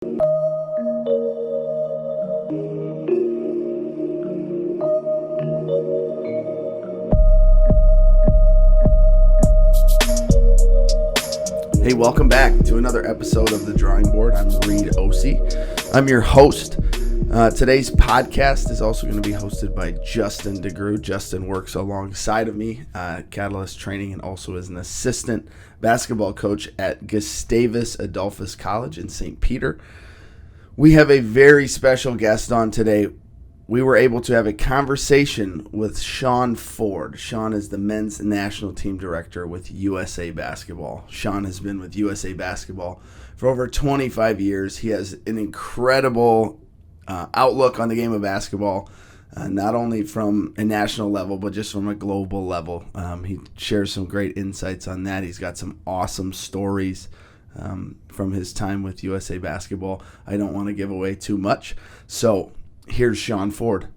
Hey, welcome back to another episode of The Drawing Board. I'm Reed Ossie. I'm your host. Today's podcast is also going to be hosted by Justin DeGrew. Justin works alongside of me at Catalyst Training and also is an assistant basketball coach at Gustavus Adolphus College in St. Peter. We have a very special guest on today. We were able to have a conversation with Sean Ford. Sean is the men's national team director with USA Basketball. Sean has been with USA Basketball for over 25 years. He has an incredible outlook on the game of basketball, not only from a national level, but just from a global level. He shares some great insights on that. He's got some awesome stories from his time with USA Basketball. I don't want to give away too much, so here's Sean Ford.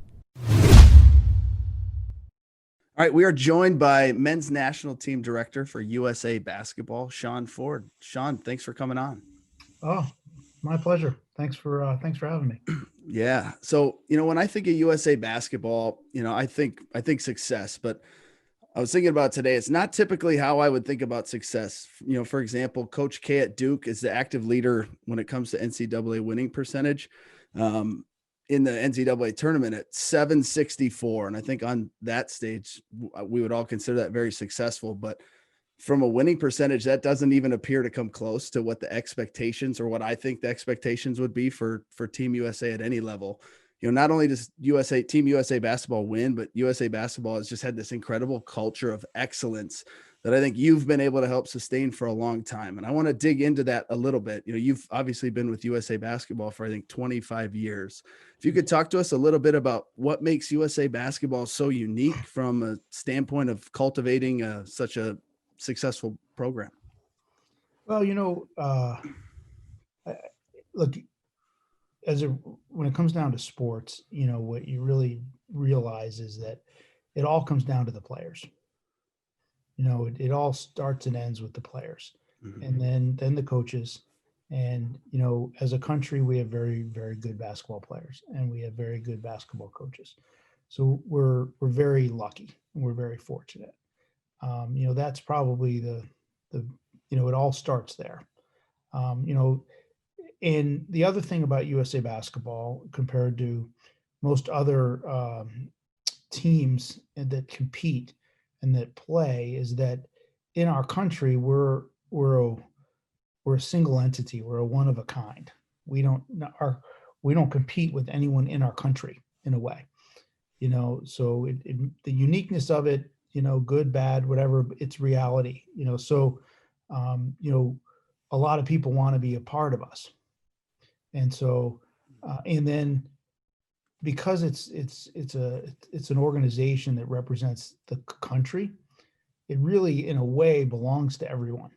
All right, we are joined by men's national team director for USA Basketball, Sean Ford. Sean, thanks for coming on. Oh, my pleasure. Thanks for having me. Yeah. So, when I think of USA Basketball, I think success, but I was thinking about today, it's not typically how I would think about success. For example, Coach K at Duke is the active leader when it comes to NCAA winning percentage. In the NCAA tournament at 764. And I think on that stage, we would all consider that very successful. But from a winning percentage, that doesn't even appear to come close to what the expectations or what I think the expectations would be for Team USA at any level. Not only does Team USA Basketball win, but USA Basketball has just had this incredible culture of excellence that I think you've been able to help sustain for a long time. And I want to dig into that a little bit. You've obviously been with USA Basketball for, I think, 25 years. If you could talk to us a little bit about what makes USA Basketball so unique from a standpoint of cultivating such a successful program. Well, look, when it comes down to sports, what you really realize is that it all comes down to the players. It all starts and ends with the players, and then the coaches. And as a country, we have very, very good basketball players, and we have very good basketball coaches. So we're very lucky and we're very fortunate. That's probably the it all starts there. And the other thing about USA Basketball compared to most other teams that compete and that play is that in our country we're a single entity. We're a one of a kind. We don't compete with anyone in our country in a way. So the uniqueness of it, good, bad, whatever, it's reality. So a lot of people want to be a part of us, and so and then because it's an organization that represents the country, it really in a way belongs to everyone.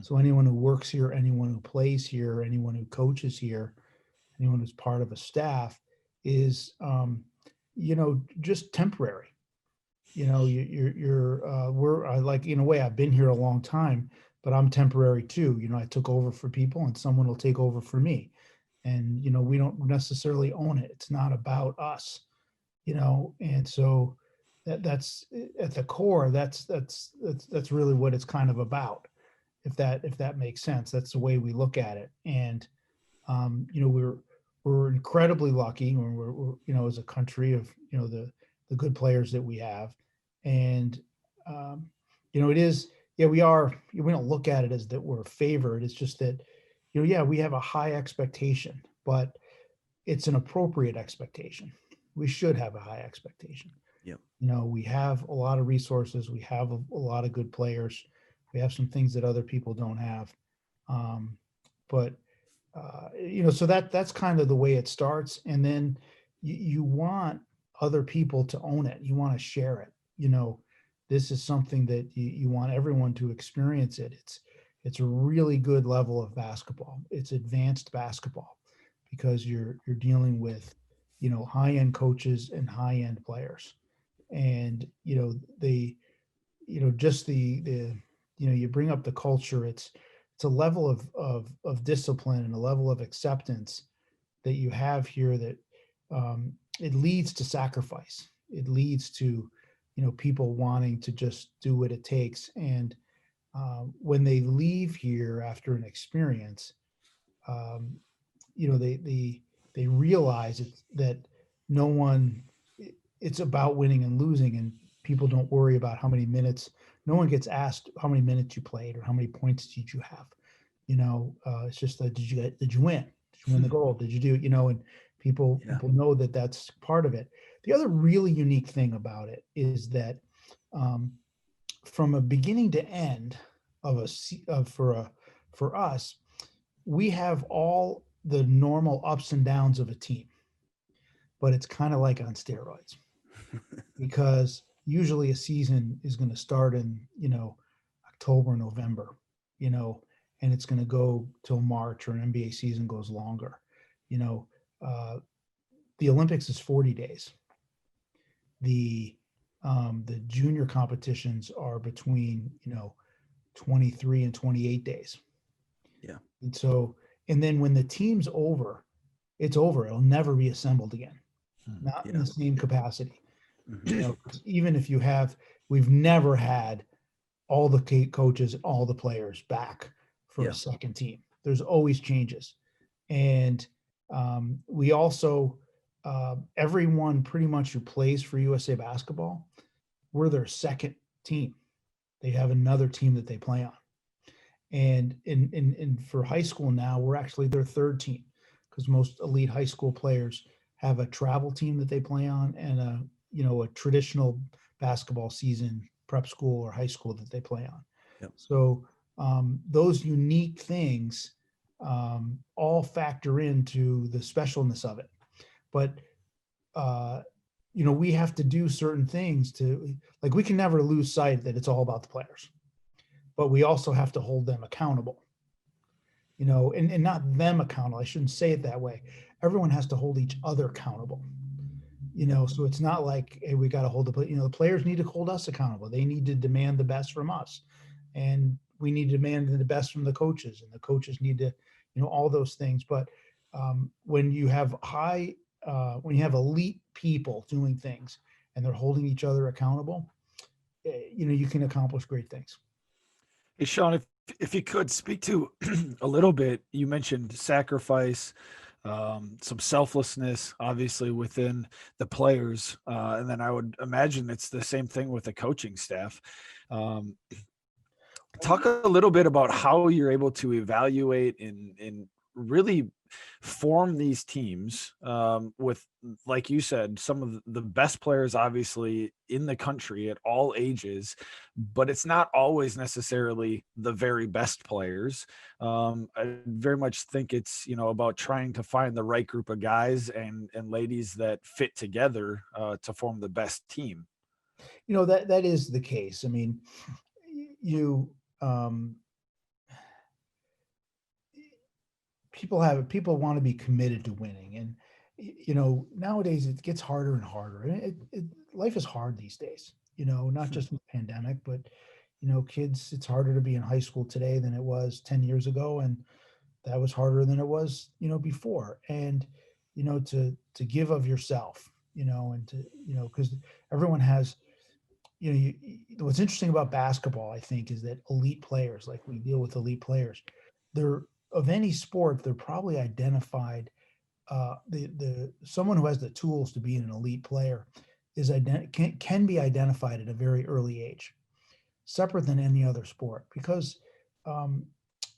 So anyone who works here, anyone who plays here, anyone who coaches here, anyone who's part of a staff is just temporary. We're like, in a way, I've been here a long time, but I'm temporary too. I took over for people and someone will take over for me. And, we don't necessarily own it. It's not about us, and so that's at the core, that's really what it's kind of about. If that makes sense, that's the way we look at it. And, we're incredibly lucky when we're as a country of, the good players that we have. And, it is, we don't look at it as that we're favored. It's just that, we have a high expectation, but it's an appropriate expectation. We should have a high expectation. Yep. We have a lot of resources. We have a lot of good players. We have some things that other people don't have. So that's kind of the way it starts. And then you want other people to own it. You want to share it. This is something that you want everyone to experience it. It's a really good level of basketball. It's advanced basketball because you're dealing with, high-end coaches and high-end players. And, you bring up the culture. It's it's a level of discipline and a level of acceptance that you have here that it leads to sacrifice. It leads to, people wanting to just do what it takes. And when they leave here after an experience, um, they realize that no one, it's about winning and losing, and people don't worry about how many minutes. No one gets asked how many minutes you played or how many points did you have. It's just that did you win? Did you win the goal? Did you do, and Yeah. people know that that's part of it. The other really unique thing about it is that um, from a beginning to end of for us, we have all the normal ups and downs of a team, but it's kind of like on steroids because usually a season is going to start in, October, November, you know, and it's going to go till March, or an NBA season goes longer. You know, uh, the Olympics is 40 days. The the junior competitions are between 23 and 28 days. Yeah. And so, and then when the team's over, it's over. It'll never be assembled again, not in Yeah. the same Yeah. capacity. Hmm. Even if you have, we've never had all the coaches, all the players back for a Yeah. second team. There's always changes. And we also, everyone pretty much who plays for USA Basketball, we're their second team. They have another team that they play on. And in for high school now, we're actually their third team because most elite high school players have a travel team that they play on and a traditional basketball season prep school or high school that they play on. Yep. So those unique things all factor into the specialness of it. But uh, we have to do certain things to, like, we can never lose sight that it's all about the players, but we also have to hold them accountable, and not them accountable. I shouldn't say it that way. Everyone has to hold each other accountable, Yep. so it's not like, hey, we got to hold the players need to hold us accountable. They need to demand the best from us, and we need to demand the best from the coaches, and the coaches need to, all those things. But when you have when you have elite people doing things and they're holding each other accountable, you can accomplish great things. Hey, Sean, if you could speak to a little bit, you mentioned sacrifice, some selflessness, obviously within the players, and then I would imagine it's the same thing with the coaching staff. Um, Talk a little bit about how you're able to evaluate and really form these teams with, like you said, some of the best players obviously in the country at all ages, but it's not always necessarily the very best players. I very much think it's about trying to find the right group of guys and ladies that fit together to form the best team. That is the case. I mean, you um, people want to be committed to winning, and nowadays it gets harder and harder. And life is hard these days. Not just with the pandemic, but kids. It's harder to be in high school today than it was 10 years ago, and that was harder than it was before. And to give of yourself, and to because everyone has what's interesting about basketball, I think, is that elite players, like we deal with elite players, they're of any sport, they're probably identified. The someone who has the tools to be an elite player can be identified at a very early age, separate than any other sport, because um,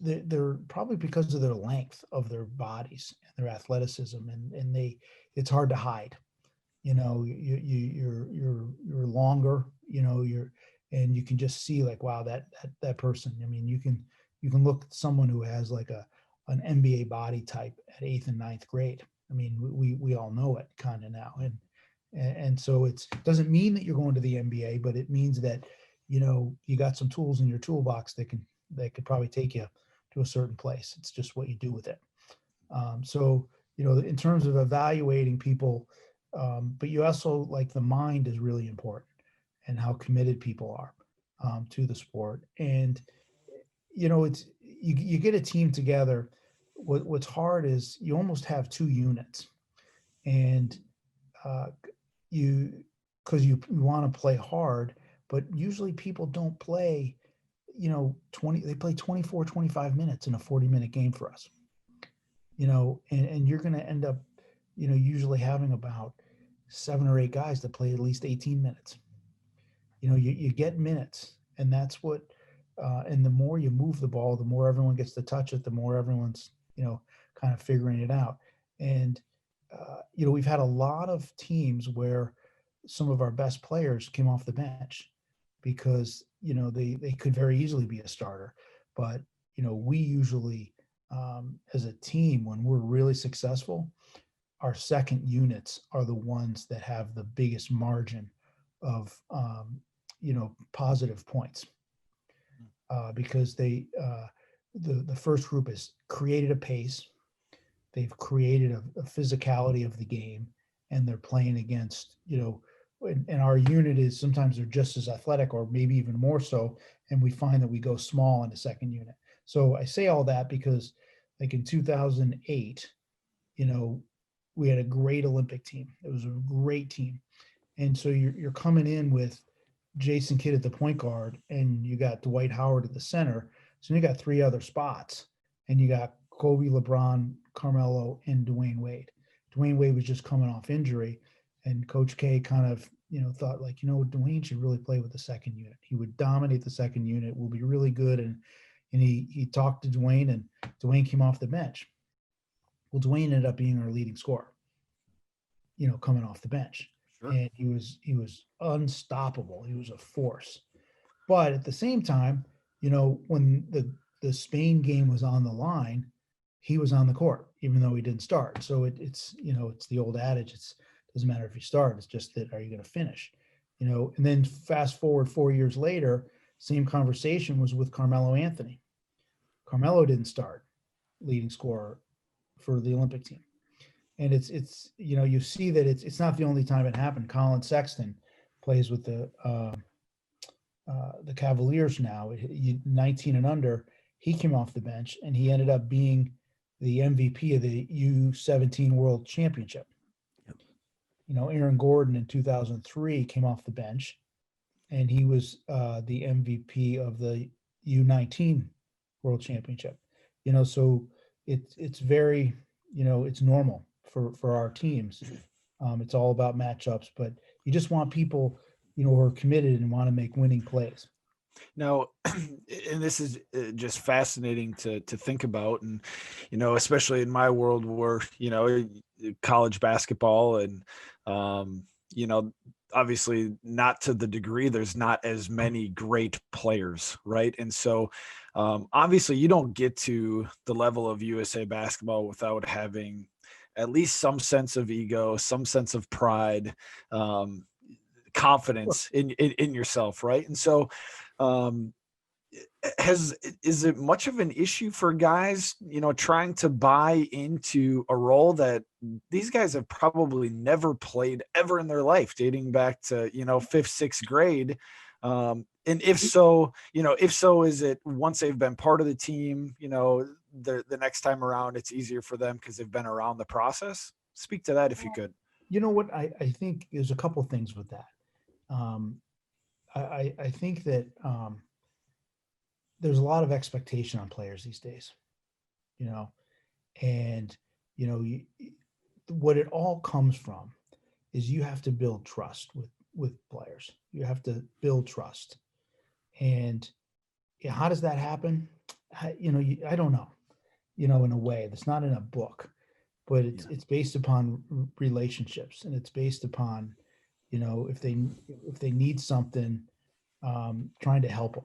they're probably because of their length of their bodies and their athleticism, and it's hard to hide. You're longer, and you can just see, like, wow, that person. I mean, you can look at someone who has like an NBA body type at eighth and ninth grade. I mean, we all know it kind of now, and so it doesn't mean that you're going to the NBA, but it means that you got some tools in your toolbox that could probably take you to a certain place. It's just what you do with it. So in terms of evaluating people, but you also, like, the mind is really important, and how committed people are to the sport. And it's you get a team together. What's hard is you almost have two units, and uh, you because you want to play hard, but usually people don't play, 20, they play 24, 25 minutes in a 40-minute game for us, and you're going to end up, usually having about 7 or 8 guys that play at least 18 minutes. You get minutes, and that's what, and the more you move the ball, the more everyone gets to touch it, the more everyone's, kind of figuring it out. And, we've had a lot of teams where some of our best players came off the bench because, they could very easily be a starter. But, we usually, as a team, when we're really successful, our second units are the ones that have the biggest margin of positive points, because the first group has created a pace, they've created a physicality of the game, and they're playing against, and our unit is sometimes they're just as athletic or maybe even more so, and we find that we go small in the second unit. So I say all that because, like, in 2008, we had a great Olympic team. It was a great team. And so you're coming in with Jason Kidd at the point guard, and you got Dwight Howard at the center. So you got three other spots, and you got Kobe, LeBron, Carmelo, and Dwayne Wade. Dwayne Wade was just coming off injury, and Coach K kind of, thought, like, Dwayne should really play with the second unit. He would dominate the second unit, will be really good. And he talked to Dwayne, and Dwayne came off the bench. Well, Dwayne ended up being our leading scorer, coming off the bench. Sure. And he was unstoppable. He was a force. But at the same time, when the Spain game was on the line, he was on the court, even though he didn't start. So it's the old adage, it doesn't matter if you start, it's just that, are you going to finish? And then fast forward 4 years later, same conversation was with Carmelo Anthony. Carmelo didn't start leading scorer for the Olympic team. And it's you see that it's not the only time it happened. Colin Sexton plays with the Cavaliers now, 19 and under. He came off the bench, and he ended up being the MVP of the U17 World Championship. Yep. Aaron Gordon in 2003 came off the bench, and he was the MVP of the U19 World Championship. So it's very, it's normal for our teams. It's all about matchups, but you just want people, who are committed and want to make winning plays. Now, and this is just fascinating to think about, and especially in my world where college basketball, and obviously not to the degree, there's not as many great players, right? And so obviously you don't get to the level of USA basketball without having at least some sense of ego, some sense of pride, confidence in yourself, right? And so is it much of an issue for guys, trying to buy into a role that these guys have probably never played ever in their life, dating back to, fifth, sixth grade? And if so, is it once they've been part of the team, the next time around, it's easier for them because they've been around the process? Speak to that if you could. You know what? I think there's a couple of things with that. I think that there's a lot of expectation on players these days, and what it all comes from is you have to build trust with players. You have to build trust, and how does that happen? I don't know. In a way that's not in a book, but it's based upon relationships, and it's based upon if they need something, trying to help them.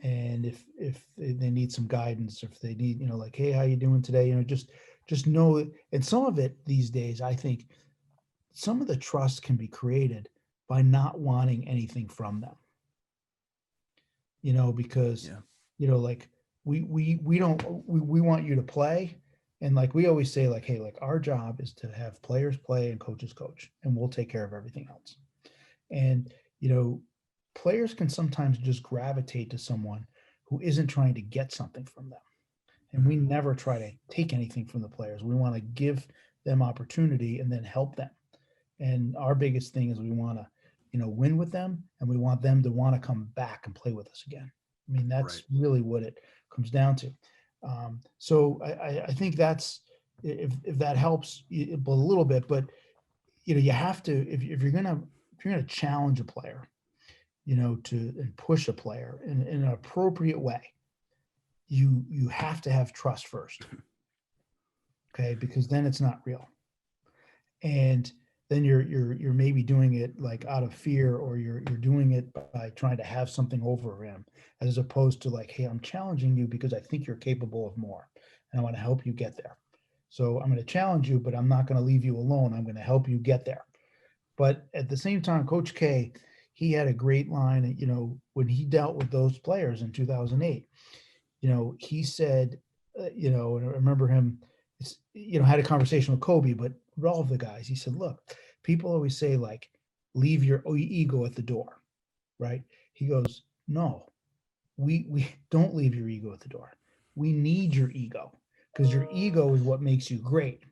And if they need some guidance, or if they need, like, hey, how you doing today? Just know. And some of it these days, I think some of the trust can be created by not wanting anything from them. Because, like we want you to play. And like we always say, like, hey, like our job is to have players play and coaches coach, and we'll take care of everything else. And, players can sometimes just gravitate to someone who isn't trying to get something from them. And we never try to take anything from the players. We want to give them opportunity and then help them. And our biggest thing is we want to, win with them, and we want them to want to come back and play with us again. I mean, that's really what it comes down to. So I think that's, if that helps a little bit, but you have to, if you're gonna challenge a player, to and push a player in an appropriate way, you have to have trust first. Okay, because then it's not real. And then you're maybe doing it like out of fear, or you're doing it by trying to have something over him, as opposed to like, hey, I'm challenging you because I think you're capable of more, and I want to help you get there. So I'm going to challenge you, but I'm not going to leave you alone. I'm going to help you get there. But at the same time, Coach K, he had a great line, when he dealt with those players in 2008. He said, and I remember him, had a conversation with Kobe, but with all of the guys, he said, look, people always say, like, leave your ego at the door, right? He goes, no, we don't leave your ego at the door. We need your ego, because your ego is what makes you great.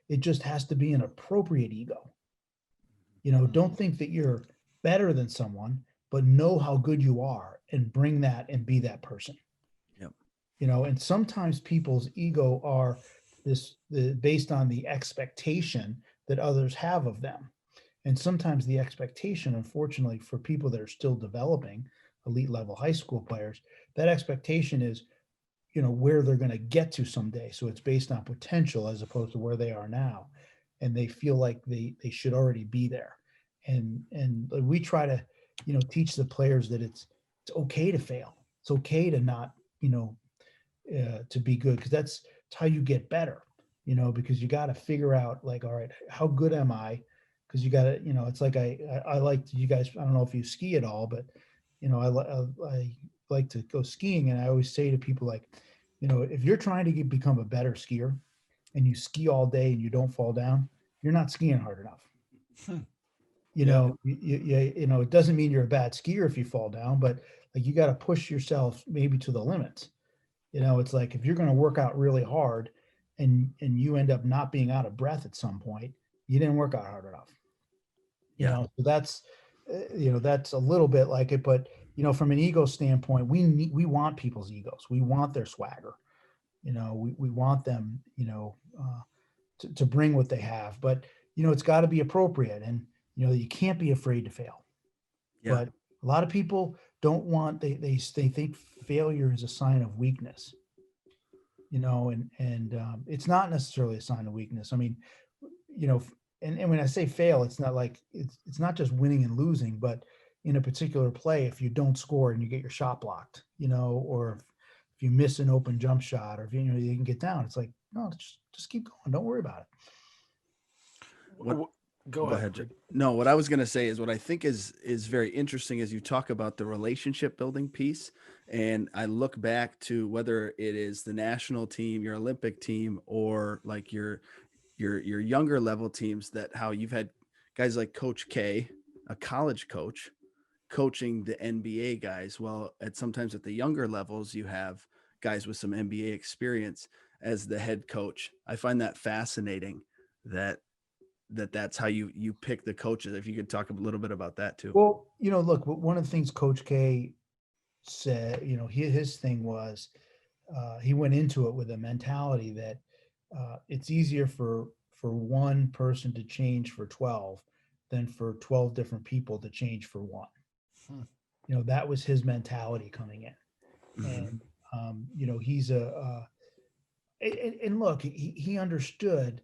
It just has to be an appropriate ego. Don't think that you're better than someone, but know how good you are and bring that and be that person. Yep. And sometimes people's ego are based on the expectation that others have of them. And sometimes the expectation, unfortunately, for people that are still developing, elite level high school players, that expectation is, where they're going to get to someday. So it's based on potential as opposed to where they are now. And they feel like they should already be there. And we try to, teach the players that it's okay to fail. It's okay to not, to be good, because that's how you get better, because you got to figure out, like, all right, how good am I? Because you got to, it's like I like you guys, I don't know if you ski at all, but I like to go skiing, and I always say to people, like, if you're trying to become a better skier and you ski all day and you don't fall down, you're not skiing hard enough. It doesn't mean you're a bad skier if you fall down, but like, you got to push yourself maybe to the limits. It's like, if you're going to work out really hard and you end up not being out of breath at some point, you didn't work out hard enough. So that's a little bit like it, but from an ego standpoint, we want people's egos. We want their swagger. We want them, to bring what they have, but it's got to be appropriate, and you can't be afraid to fail. Yeah. But a lot of people don't want, they think failure is a sign of weakness, and it's not necessarily a sign of weakness. I mean, and when I say fail, it's not like it's not just winning and losing, but in a particular play, if you don't score and you get your shot blocked, or if you miss an open jump shot, or if you can get down, it's like, no, just keep going. Don't worry about it. What, Go ahead. Jake. No, what I was going to say is, what I think is very interesting is you talk about the relationship building piece. And I look back to whether it is the national team, your Olympic team, or like your younger level teams, that how you've had guys like Coach K, a college coach, coaching the NBA guys. Well, sometimes at the younger levels, you have guys with some NBA experience as the head coach. I find that fascinating, that's how you pick the coaches. If you could talk a little bit about that too. Well, look, one of the things Coach K said, his thing was, he went into it with a mentality that it's easier for one person to change for 12 than for 12 different people to change for one. That was his mentality coming in. And he's and look, he understood.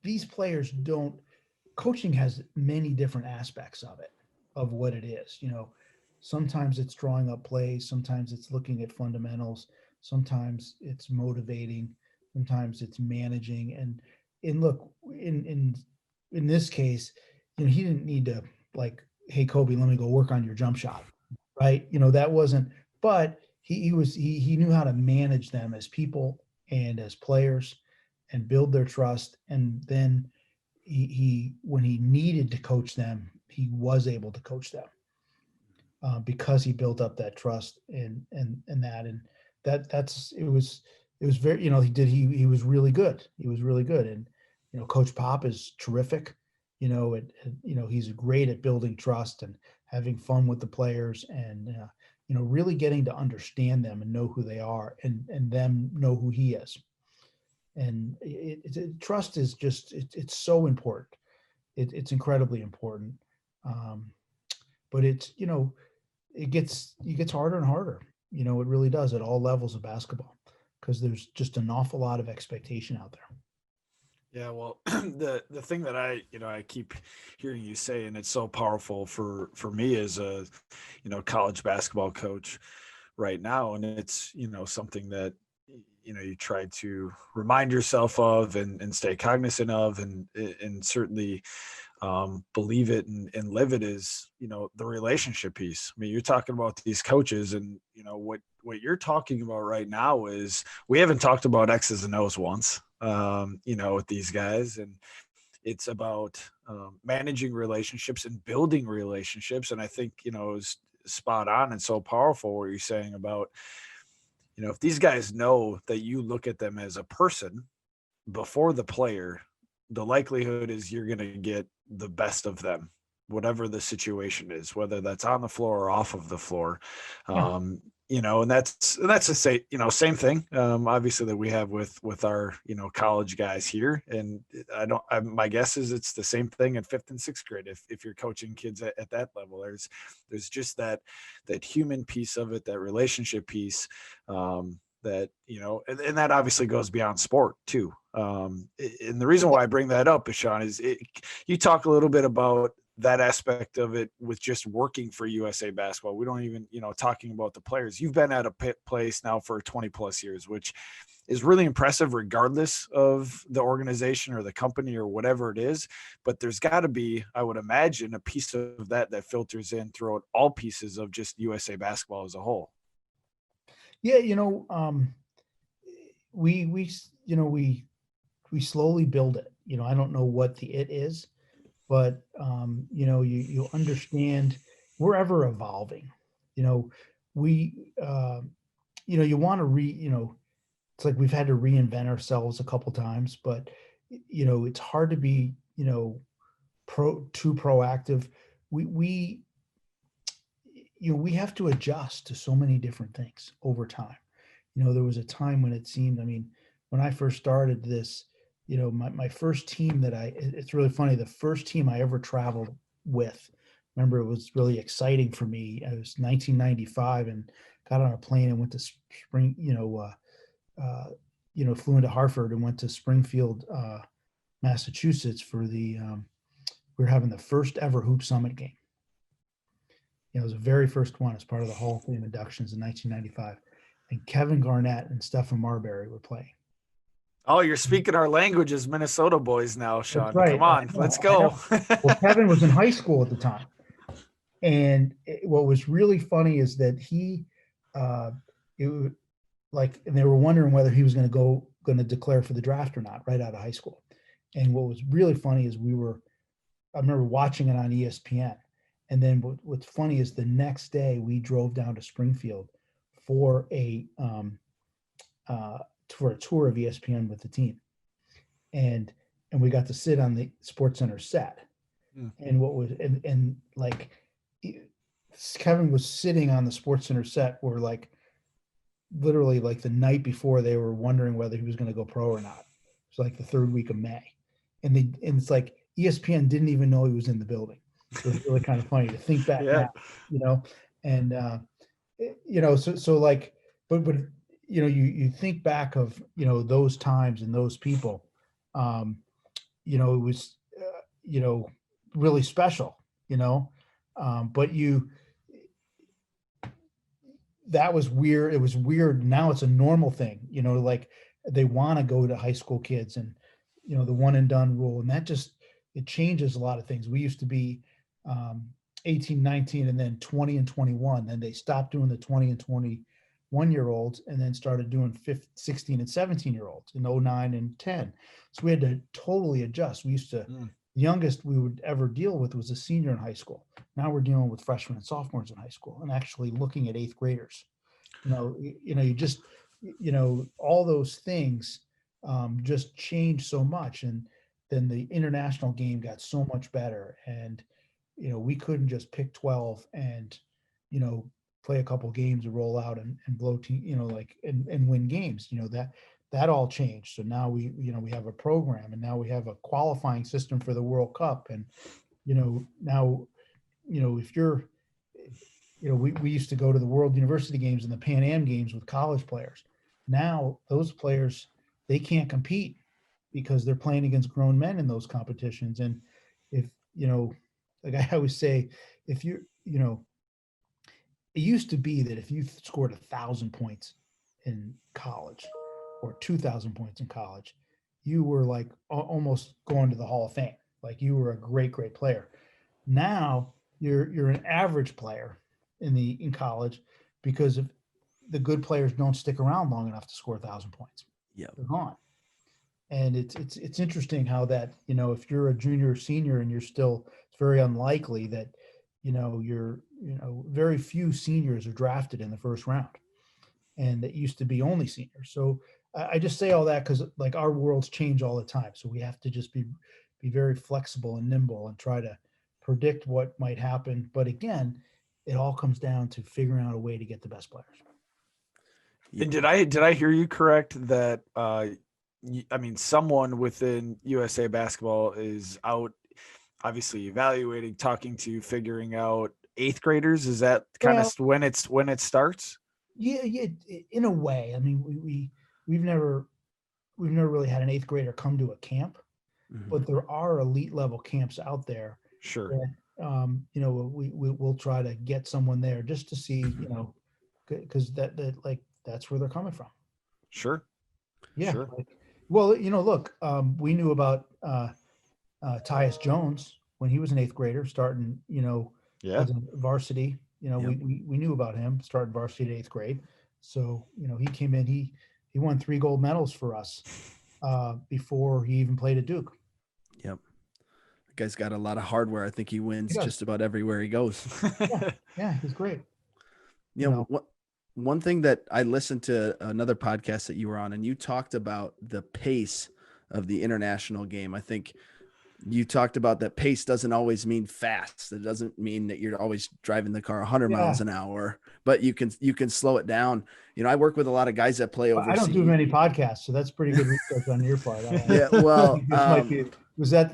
These players don't, coaching has many different aspects of what it is. Sometimes it's drawing up plays, sometimes it's looking at fundamentals, sometimes it's motivating, sometimes it's managing. And look, in this case, he didn't need to, like, hey, Kobe, let me go work on your jump shot, right? That wasn't, but he knew how to manage them as people and as players, and build their trust. And then he when he needed to coach them, he was able to coach them. because he built up that trust and that's it was very, he was really good. He was really good. And, Coach Pop is terrific. He's great at building trust and having fun with the players and, really getting to understand them and know who they are and them know who he is. And trust is just, it's so important. It's incredibly important. But it gets harder and harder. It really does at all levels of basketball because there's just an awful lot of expectation out there. Yeah, well, the thing that I keep hearing you say, and it's so powerful for me as a, college basketball coach right now, and it's, something that, you try to remind yourself of and stay cognizant of, and certainly believe it and live it, is, the relationship piece. I mean, you're talking about these coaches, and, what you're talking about right now is, we haven't talked about X's and O's once, with these guys. And it's about managing relationships and building relationships. And I think, is spot on and so powerful what you're saying about, if these guys know that you look at them as a person before the player, the likelihood is you're going to get the best of them, whatever the situation is, whether that's on the floor or off of the floor. Yeah. And that's the same thing, obviously, that we have with our, college guys here. And my guess is it's the same thing in 5th and 6th grade. If you're coaching kids at that level, there's just that human piece of it, that relationship piece, that, and that obviously goes beyond sport too. And the reason why I bring that up, Sean, is you talk a little bit about that aspect of it with just working for USA Basketball. We don't even, talking about the players. You've been at a place now for 20 plus years, which is really impressive regardless of the organization or the company or whatever it is. But there's got to be, I would imagine, a piece of that filters in throughout all pieces of just USA Basketball as a whole. Yeah. We slowly build it. I don't know what the it is, but you understand we're ever evolving. We you want to it's like we've had to reinvent ourselves a couple times, but it's hard to be too proactive. We we have to adjust to so many different things over time. There was a time when it seemed, I mean, when I first started this, my first team it's really funny. The first team I ever traveled with, remember, it was really exciting for me. It was 1995 and got on a plane and went to flew into Hartford and went to Springfield, Massachusetts we were having the first ever Hoop Summit game. It was the very first one as part of the Hall of Fame inductions in 1995. And Kevin Garnett and Stephen Marbury were playing. Oh, you're speaking our language as Minnesota boys now, Sean. That's right. Come on, let's go. Well, Kevin was in high school at the time. And what was really funny is that and they were wondering whether he was going to declare for the draft or not right out of high school. And what was really funny is I remember watching it on ESPN. And then what's funny is the next day we drove down to Springfield for a tour of ESPN with the team, and we got to sit on the SportsCenter set. And what was and like Kevin was sitting on the SportsCenter set where literally the night before they were wondering whether he was going to go pro or not. It's like the third week of May, and it's like ESPN didn't even know he was in the building. So it's really kind of funny to think back now, and but you think back of those times and those people, it was really special, but that was weird. It was weird. Now it's a normal thing, they want to go to high school kids and the one and done rule, and it changes a lot of things. We used to be 18, 19, and then 20 and 21. Then they stopped doing the 20 and 21-year-olds and then started doing 16 and 17-year-olds in 09 and 10. So we had to totally adjust. We used to, The youngest we would ever deal with was a senior in high school. Now we're dealing with freshmen and sophomores in high school, and actually looking at eighth graders. You just, all those things just changed so much, and then the international game got so much better, and we couldn't just pick 12 and you know play a couple games and roll out and blow team, and win games. That all changed. So now we have a program, and now we have a qualifying system for the World Cup, and now if you're we used to go to the World University Games and the Pan Am Games with college players. Now those players, they can't compete because they're playing against grown men in those competitions. And if like I always say, if it used to be that if you scored 1,000 points in college or 2,000 points in college, you were like almost going to the Hall of Fame. Like you were a great player. Now you're an average player in college, because of the good players don't stick around long enough to score 1,000 points. Yeah. They're gone. And it's interesting how that, if you're a junior or senior and it's very unlikely that, very few seniors are drafted in the first round. And it used to be only seniors. So I just say all that because like our worlds change all the time. So we have to just be very flexible and nimble and try to predict what might happen. But again, it all comes down to figuring out a way to get the best players. And did I hear you correct that someone within USA Basketball is out, obviously evaluating, talking to, figuring out eighth graders? Is that kind of when it starts? Yeah, in a way. I mean, we've never really had an eighth grader come to a camp, but there are elite level camps out there. Sure. That, we'll try to get someone there just to see, because that's where they're coming from. Sure. Yeah. Sure. Well, look, we knew about Tyus Jones when he was an eighth grader starting, Yeah. as a varsity. Yep. We knew about him starting varsity at eighth grade. So, he came in, he won 3 gold medals for us before he even played at Duke. Yep. The guy's got a lot of hardware. I think he wins just about everywhere he goes. Yeah, he's great. One thing that I listened to another podcast that you were on, and you talked about the pace of the international game. I think you talked about that pace doesn't always mean fast. It doesn't mean that you're always driving the car 100 miles an hour, but you can slow it down. I work with a lot lot of guys that play overseas. I don't do many podcasts, so that's pretty good research on your part. Yeah, well, was that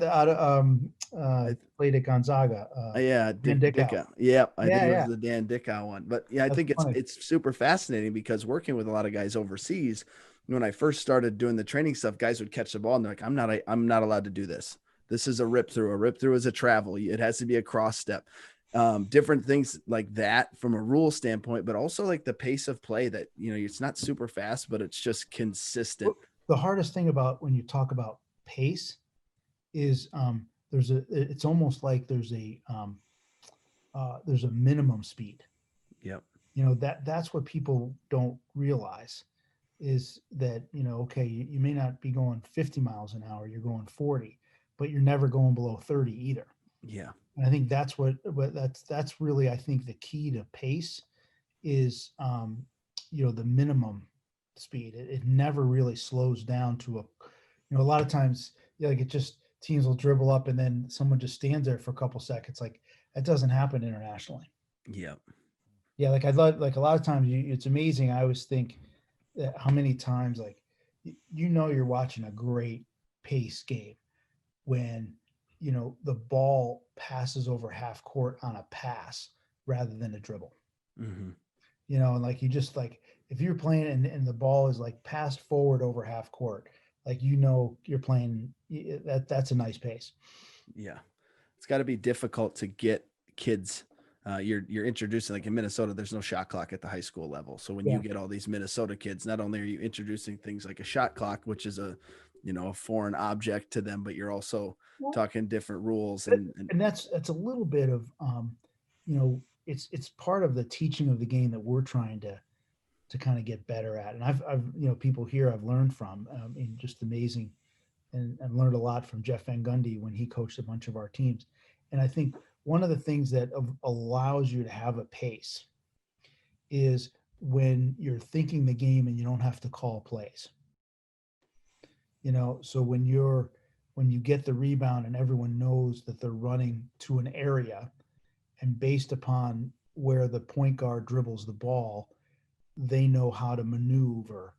played at Gonzaga? Yeah, Dan Dickow. Yeah, I think it was the Dan Dickow one. But yeah, I think it's super fascinating because working with a lot of guys overseas, when I first started doing the training stuff, guys would catch the ball and they're like, I'm not allowed to do this. This is a rip through. A rip through is a travel. It has to be a cross step. Different things like that from a rule standpoint, but also like the pace of play that, it's not super fast, but it's just consistent. The hardest thing about when you talk about pace is it's almost like there's a minimum speed. Yep. That's what people don't realize is that, okay, you may not be going 50 miles an hour, you're going 40, but you're never going below 30 either. Yeah. And I think that's that's really, I think, the key to pace is, the minimum speed. It never really slows down to a lot of times, like it just teams will dribble up and then someone just stands there for a couple seconds. Like that doesn't happen internationally. Yeah. Yeah. Like I love, like a lot of times it's amazing. I always think that how many times, like, you're watching a great pace game when, the ball passes over half court on a pass rather than a dribble. Mm-hmm. And like you just like if you're playing and the ball is like passed forward over half court, like you're playing that's a nice pace. Yeah, it's got to be difficult to get kids. You're introducing, like in Minnesota, there's no shot clock at the high school level. So when you get all these Minnesota kids, not only are you introducing things like a shot clock, which is a foreign object to them, but you're also talking different rules and that's a little bit of it's part of the teaching of the game that we're trying to kind of get better at. And I've people here I've learned from, just amazing and learned a lot from Jeff Van Gundy when he coached a bunch of our teams. And I think one of the things that allows you to have a pace is when you're thinking the game and you don't have to call plays. So when you get the rebound and everyone knows that they're running to an area, and based upon where the point guard dribbles the ball, they know how to maneuver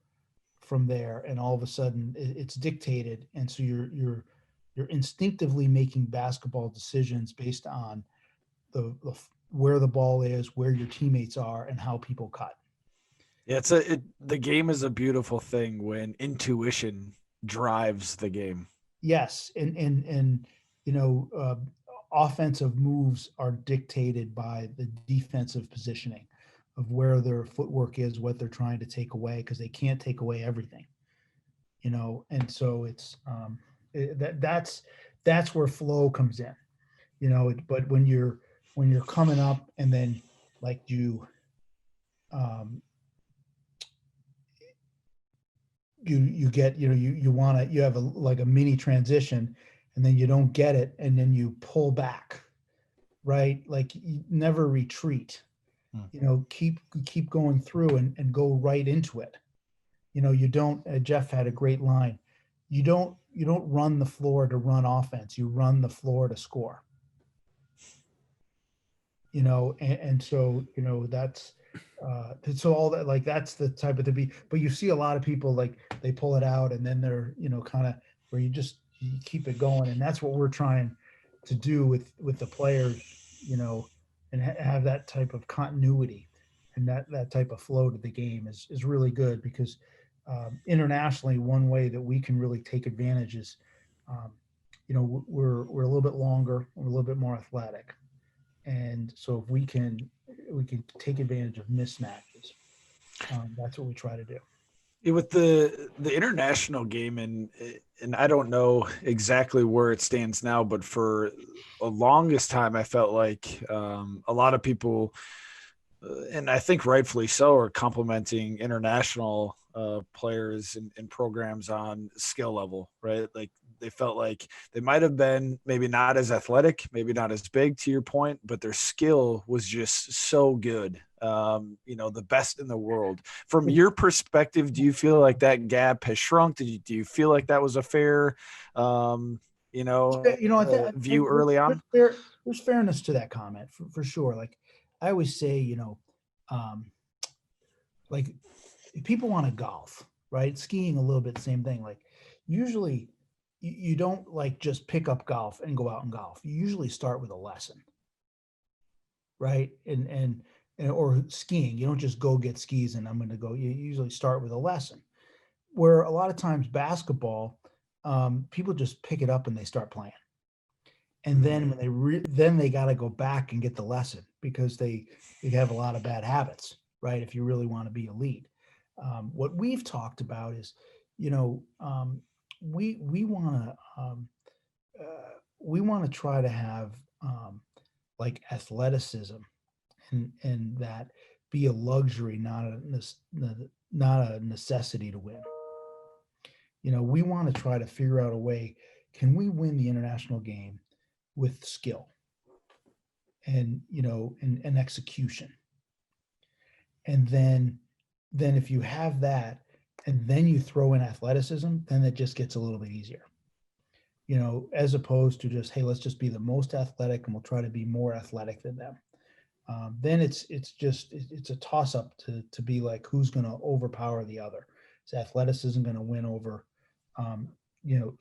from there, and all of a sudden it's dictated, and so you're instinctively making basketball decisions based on the where the ball is, where your teammates are, and how people cut. Yeah, the game is a beautiful thing when intuition drives the game. Yes, and offensive moves are dictated by the defensive positioning of where their footwork is, what they're trying to take away, because they can't take away everything. And so it's that's where flow comes in. But when you're coming up and then like um, you get you want to, you have like a mini transition, and then you don't get it, and then you pull back, right? Like you never retreat. Keep going through and go right into it. You don't, Jeff had a great line. You don't run the floor to run offense, you run the floor to score. And so that's so all that, like, that's the type of but you see a lot of people, like, they pull it out and then they're kind of where you keep it going, and that's what we're trying to do with the players, and have that type of continuity, and that type of flow to the game is really good, because internationally, one way that we can really take advantage is we're a little bit longer, we're a little bit more athletic, and so if we can take advantage of mismatches. That's what we try to do. Yeah, with the international game, and I don't know exactly where it stands now, but for a longest time, I felt like a lot of people, and I think rightfully so, are complimenting international players and programs on skill level, right? Like they felt like they might have been maybe not as athletic, maybe not as big, to your point, but their skill was just so good. The best in the world. From your perspective, do you feel like that gap has shrunk? Do you feel like that was a fair, I think view early on? there's fairness to that comment for sure. Like I always say, um, like if people want to golf, right? Skiing a little bit the same thing. Like usually you don't like just pick up golf and go out and golf. You usually start with a lesson, right? And or skiing, you don't just go get skis and I'm going to go. You usually start with a lesson. Where a lot of times basketball, people just pick it up and they start playing, and then when then they got to go back and get the lesson, because they have a lot of bad habits, right? If you really want to be elite, what we've talked about is, we want to try to have like athleticism, and that be a luxury, not a necessity to win. We want to try to figure out a way, can we win the international game with skill and and execution, and then if you have that and then you throw in athleticism, then it just gets a little bit easier, as opposed to just, hey, let's just be the most athletic and we'll try to be more athletic than them. Then it's a toss up to be like, who's going to overpower the other? Is athleticism going to win over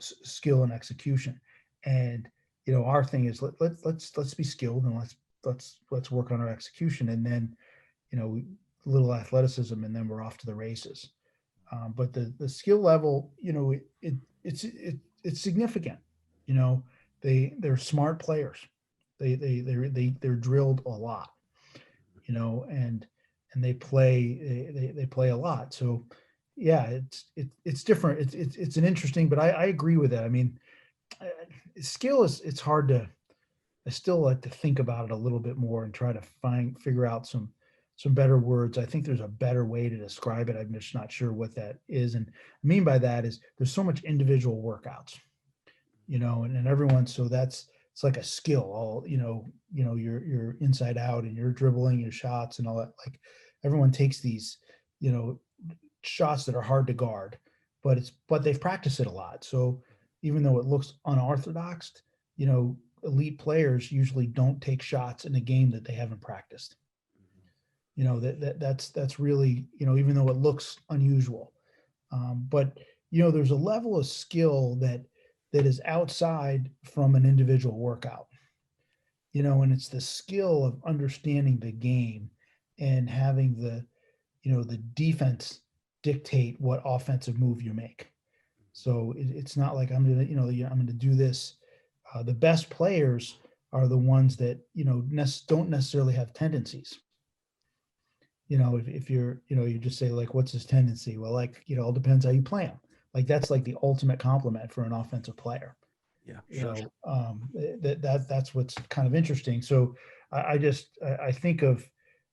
skill and execution? And our thing is, let's be skilled, and let's work on our execution, and then a little athleticism, and then we're off to the races. But the skill level, it's significant. They're smart players. They're drilled a lot, and they play a lot. So yeah, it's different. It's an interesting, but I agree with that. I mean, skill it's hard to. I still like to think about it a little bit more and try to figure out some better words. I think there's a better way to describe it. I'm just not sure what that is. And I mean by that is there's so much individual workouts, and everyone. So it's like a skill. All you're inside out and you're dribbling your shots and all that. Like everyone takes these, you know, shots that are hard to guard, but they've practiced it a lot. So even though it looks unorthodox, elite players usually don't take shots in a game that they haven't practiced. That's really, even though it looks unusual, but there's a level of skill that is outside from an individual workout, and it's the skill of understanding the game and having the defense dictate what offensive move you make. So it's not like I'm going to do this. The best players are the ones that don't necessarily have tendencies. If you're you just say like, what's his tendency? Well, like it all depends how you play him. Like that's like the ultimate compliment for an offensive player. Yeah, That's what's kind of interesting. So I think of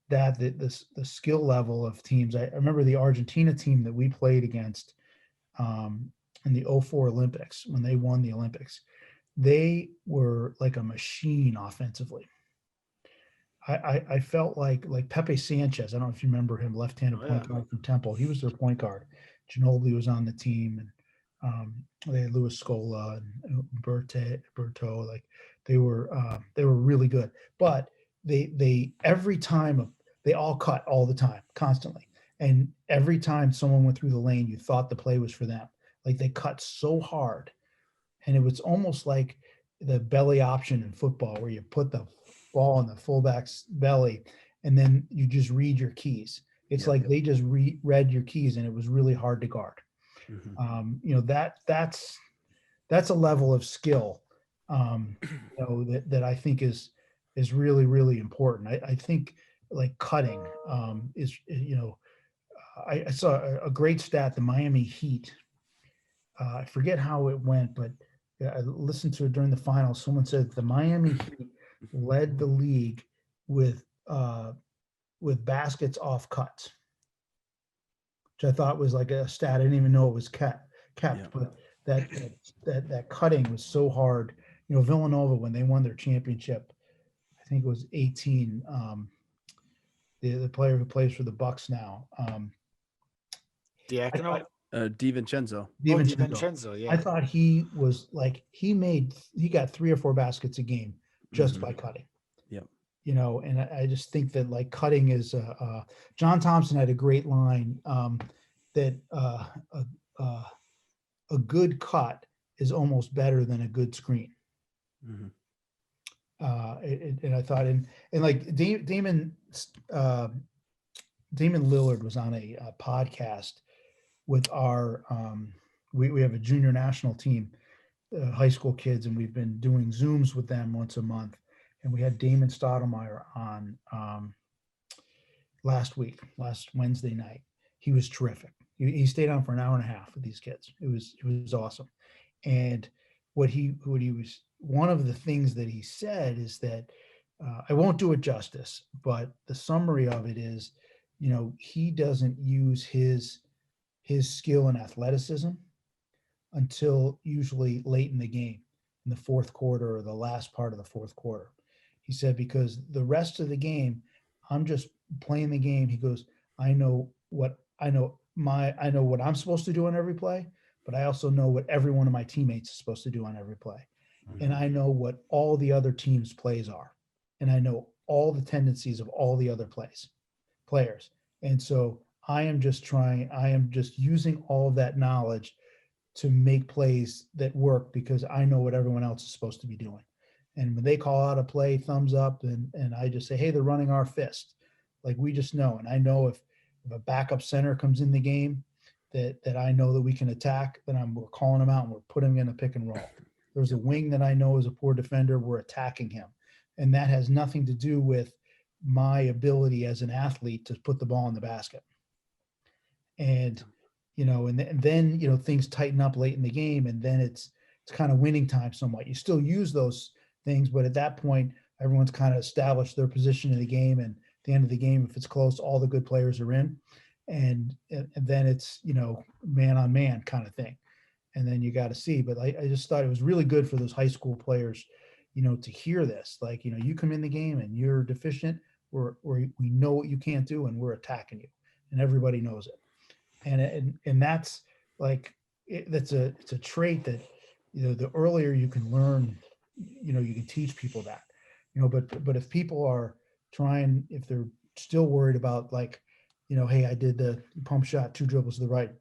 that the skill level of teams. I remember the Argentina team that we played against in the '04 Olympics when they won the Olympics. They were like a machine offensively. I felt like Pepe Sanchez. I don't know if you remember him, left-handed point guard from Temple. He was their point guard. Ginobili was on the team, and they had Luis Scola and Berto. Like they were really good. But they every time they all cut all the time, constantly, and every time someone went through the lane, you thought the play was for them. Like they cut so hard, and it was almost like the belly option in football, where you put the ball in the fullback's belly, and then you just read your keys. It's like they just read your keys, and it was really hard to guard. That's a level of skill, that I think is really, really important. I think like cutting is, I saw a great stat. The Miami Heat. I forget how it went, but I listened to it during the finals. Someone said the Miami Heat led the league with baskets off cuts, which I thought was like a stat. I didn't even know it was kept, but that cutting was so hard. Villanova, when they won their championship, I think it was 18. The player who plays for the Bucks now, Diacono? DiVincenzo. DiVincenzo, yeah. I thought he was like he got 3 or 4 baskets a game just by cutting. Yep. And I just think that like cutting is. John Thompson had a great line that a good cut is almost better than a good screen. And I thought, and like Damon Lillard was on a podcast with our we have a junior national team, high school kids, and we've been doing Zooms with them once a month. And we had Damon Stoudemire on last Wednesday night. He was terrific. He stayed on for an hour and a half with these kids. It was awesome. And what he was, one of the things that he said is that I won't do it justice, but the summary of it is, he doesn't use his skill and athleticism until usually late in the game, in the fourth quarter or the last part of the fourth quarter. He said, because the rest of the game, I'm just playing the game. He goes, I know what I'm supposed to do on every play, but I also know what every one of my teammates is supposed to do on every play. And I know what all the other teams' plays are. And I know all the tendencies of all the other players. And so I am just using all of that knowledge to make plays that work, because I know what everyone else is supposed to be doing. And when they call out a play, thumbs up, and I just say, hey, they're running our fist. Like we just know. And I know if a backup center comes in the game that I know that we can attack, then we're calling them out and we're putting him in a pick and roll. There's a wing that I know is a poor defender, we're attacking him. And that has nothing to do with my ability as an athlete to put the ball in the basket. And, and then, things tighten up late in the game, and then it's kind of winning time somewhat. You still use those things, but at that point, everyone's kind of established their position in the game, and the end of the game, if it's close, all the good players are in, and then it's man on man kind of thing, and then you got to see. But I just thought it was really good for those high school players, to hear this. Like, you come in the game and you're deficient, we know what you can't do, and we're attacking you, and everybody knows it. And that's like it's a trait that the earlier you can learn, you can teach people that, but if people are if they're still worried about, like, hey, I did the pump shot, 2 dribbles to the right,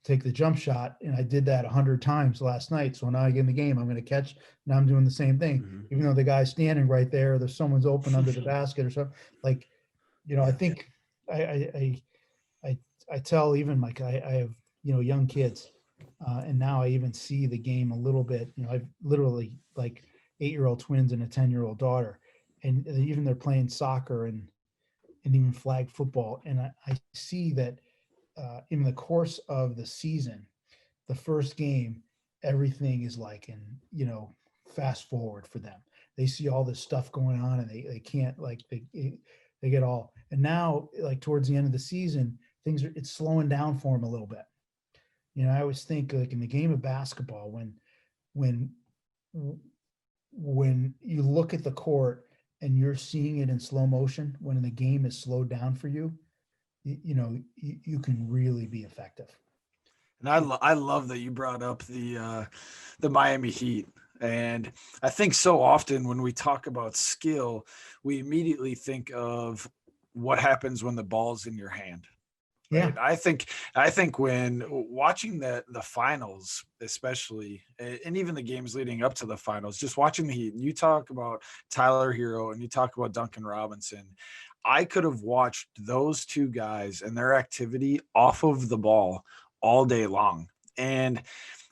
take the jump shot, and I did that 100 times last night, so now I get in the game, I'm going to catch. Now I'm doing the same thing, even though the guy's standing right there, there's someone's open under the basket or something. Like, I think I I tell, even like I have young kids, and now I even see the game a little bit. I've literally, like, 8-year-old twins and a 10-year-old daughter, and even they're playing soccer and even flag football, and I see that in the course of the season, the first game, everything is like in fast forward for them. They see all this stuff going on, and they can't, like, they get all. And now, like, towards the end of the season, it's slowing down for them a little bit. I always think, like, in the game of basketball, when when you look at the court and you're seeing it in slow motion, when the game is slowed down for you, you can really be effective. And I love that you brought up the Miami Heat. And I think so often when we talk about skill, we immediately think of what happens when the ball's in your hand. Yeah. Right. I think when watching the finals, especially, and even the games leading up to the finals, just watching the Heat, and you talk about Tyler Hero and you talk about Duncan Robinson, I could have watched those two guys and their activity off of the ball all day long. And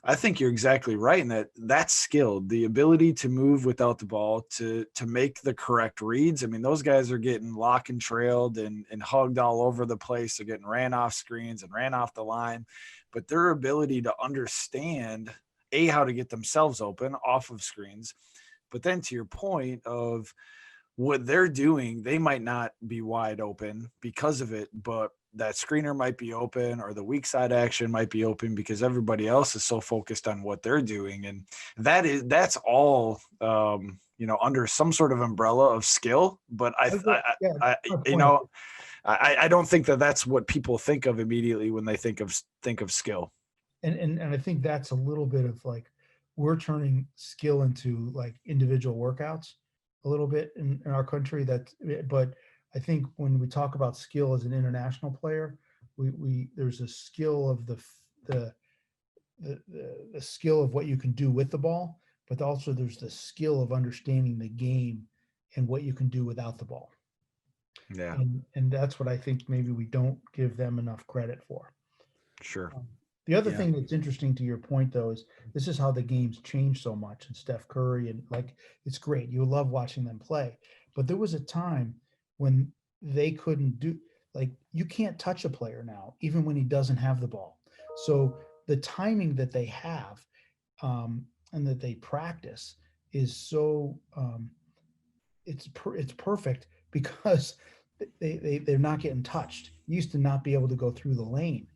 I think you're exactly right in that's skilled. The ability to move without the ball, to make the correct reads. I mean, those guys are getting lock and trailed and hugged all over the place. They're getting ran off screens and ran off the line. But their ability to understand, how to get themselves open off of screens. But then, to your point of what they're doing, they might not be wide open because of it, but that screener might be open, or the weak side action might be open because everybody else is so focused on what they're doing. And that's all, under some sort of umbrella of skill. But Yeah, I don't think that's what people think of immediately when they think of skill. and I think that's a little bit of, like, we're turning skill into, like, individual workouts a little bit in our country. But I think when we talk about skill as an international player, we there's a skill of the skill of what you can do with the ball, but also there's the skill of understanding the game and what you can do without the ball. Yeah, And that's what I think maybe we don't give them enough credit for. sure. The other Yeah. thing that's interesting to your point, though, is this is how the game's changed so much. And Steph Curry, and, like, it's great. You love watching them play. But there was a time when they couldn't do, like, you can't touch a player now, even when he doesn't have the ball. So the timing that they have, and that they practice, is so it's perfect, because they're not getting touched. You used to not be able to go through the lane,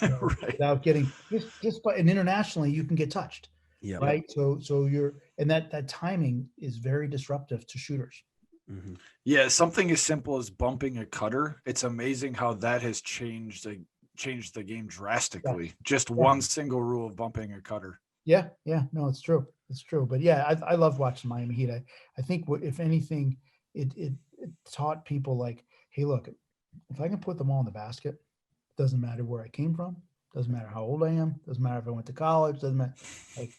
Right. without getting, and internationally you can get touched, Yeah. right? So you're, and that timing is very disruptive to shooters. Yeah, something as simple as bumping a cutter. It's amazing how that has changed the game Yeah, drastically. Just yeah, one single rule of bumping a cutter. yeah. No, it's true. But yeah, I love watching Miami Heat. I think, if anything, it taught people, like, hey, look, if I can put them all in the basket, doesn't matter where I came from, doesn't matter how old I am, doesn't matter if I went to college, doesn't matter. Like,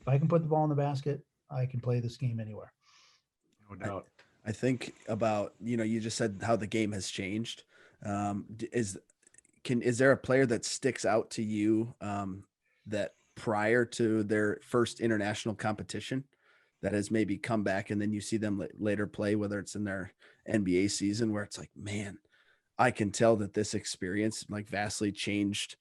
if I can put the ball in the basket, I can play this game anywhere. No I, doubt. I think about, you just said how the game has changed. Is there a player that sticks out to you, that prior to their first international competition, that has maybe come back, and then you see them later play, whether it's in their NBA season, where it's like, man, I can tell that this experience, like, vastly changed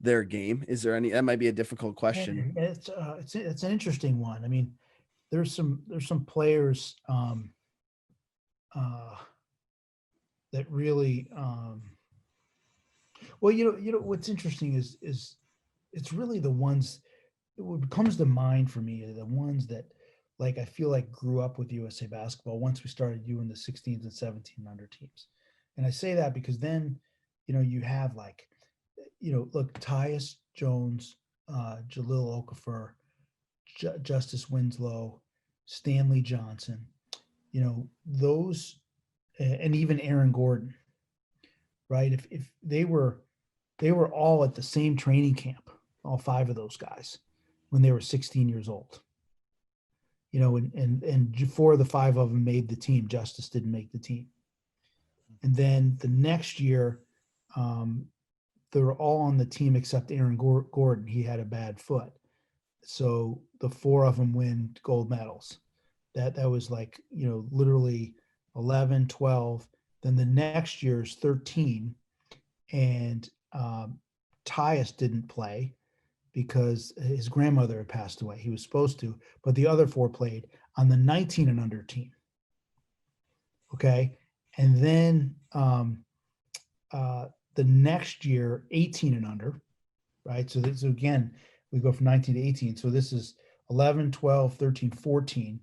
their game? Is there any? That might be a difficult question. And it's an interesting one. I mean, there's some players. Uh, that really, well, what's interesting is it's really the ones, what comes to mind for me are the ones that, like, I feel like grew up with USA basketball once we started doing the 16s and 17 under teams. And I say that because then, you have like, look, Tyus Jones, Jalil Okafor, Justice Winslow, Stanley Johnson, those, and even Aaron Gordon, right? If they were all at the same training camp, all five of those guys, when they were 16 years old. And four of the five of them made the team. Justice didn't make the team. And then the next year, they were all on the team except Aaron Gordon. He had a bad foot. So the four of them win gold medals. That was like, literally 11, 12. Then the next year's 13. And Tyus didn't play because his grandmother had passed away. He was supposed to, but the other four played on the 19 and under team. Okay. And then the next year, 18 and under, right? So again, we go from 19 to 18. So this is 11, 12, 13, 14,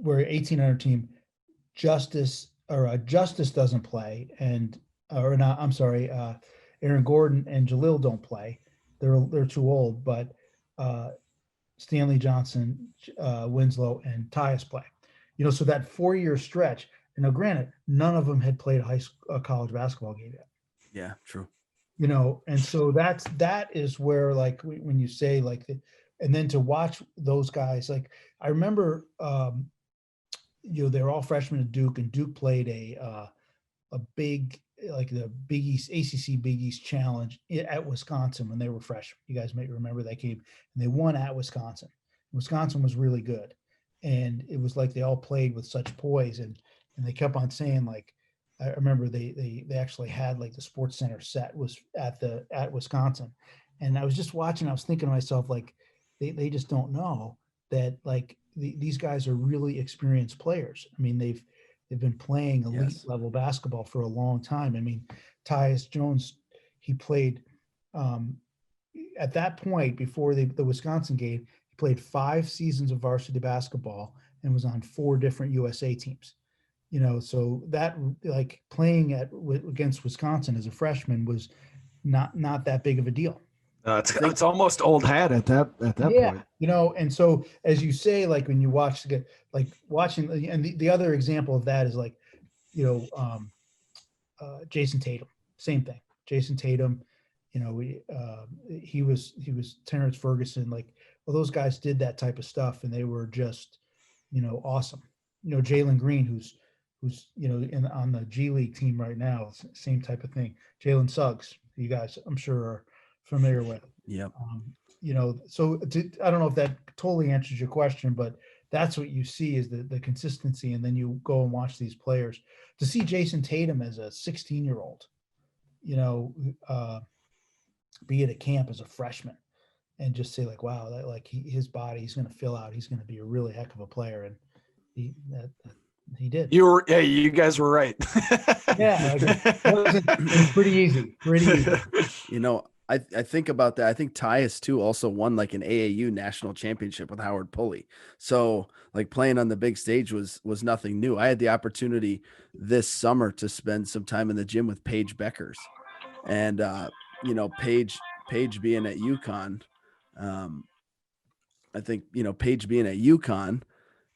where 18 under team, Justice doesn't play, and Aaron Gordon and Jalil don't play. They're too old, but Stanley Johnson, Winslow, and Tyus play. So that 4-year stretch. And now, granted, none of them had played a college basketball game yet. Yeah, true. And so that is where, like, when you say like, and then to watch those guys, like, I remember, they're all freshmen at Duke, and Duke played a big, like the Big East, ACC Big East Challenge at Wisconsin when they were freshmen. You guys may remember that game, and they won at Wisconsin. Wisconsin was really good, and it was like they all played with such poise, and they kept on saying, like, I remember they actually had like the Sports Center set was at Wisconsin, and I was just watching. I was thinking to myself, like, they just don't know that, like, these guys are really experienced players. I mean, they've been playing elite level basketball for a long time. I mean, Tyus Jones, he played at that point before the Wisconsin game, he played 5 seasons of varsity basketball and was on 4 different USA teams. So that, like, playing against Wisconsin as a freshman was not that big of a deal. It's almost old hat at that point. And so, as you say, like, when you watch, like, watching, and the other example of that is, like, Jason Tatum, same thing. Jason Tatum, he was Terrence Ferguson, like, well, those guys did that type of stuff, and they were just, awesome. Jalen Green, who's on the G League team right now, same type of thing. Jalen Suggs, you guys, I'm sure, are familiar with. Yep. So I don't know if that totally answers your question, but that's what you see is the consistency. And then you go and watch these players. To see Jason Tatum as a 16-year-old, be at a camp as a freshman, and just say, like, wow, that, like, his body, he's going to fill out. He's going to be a really heck of a player. And he did. You guys were right. Yeah, it was pretty easy. I think about that. I think Tyus too also won like an AAU national championship with Howard Pulley. So, like, playing on the big stage was nothing new. I had the opportunity this summer to spend some time in the gym with Paige Beckers, and Paige being at UConn. I think Paige being at UConn,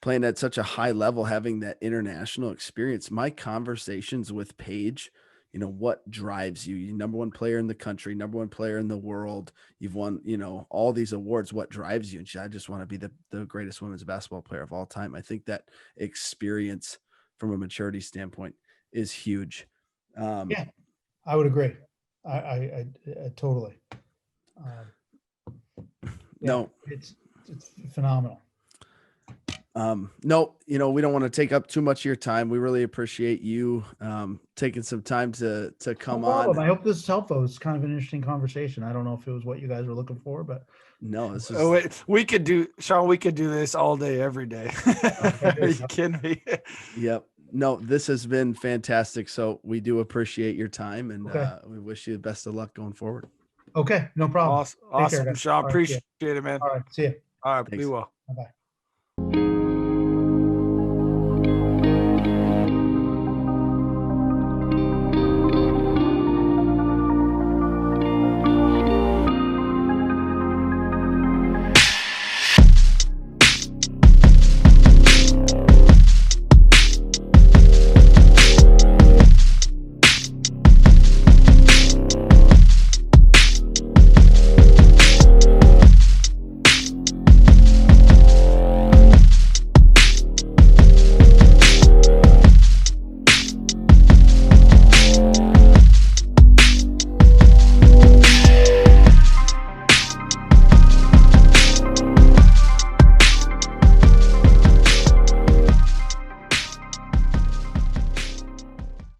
playing at such a high level, having that international experience. My conversations with Paige, what drives you? You're number 1 player in the country, number 1 player in the world. You've won, all these awards. What drives you? And I just want to be the greatest women's basketball player of all time. I think that experience from a maturity standpoint is huge. Yeah, I would agree. I totally. No, it's phenomenal. No, we don't want to take up too much of your time. We really appreciate you taking some time to come on. I hope this is helpful. It's kind of an interesting conversation. I don't know if it was what you guys were looking for, but no, this is. We could do, Sean. We could do this all day, every day. Are you kidding me? Yep. No, this has been fantastic. So we do appreciate your time, and Okay. we wish you the best of luck going forward. Okay, no problem. Awesome, Take care, awesome, guys. Sean. All right, see ya. Appreciate it, man. All right, see you. All right, be Thanks. well. Bye-bye.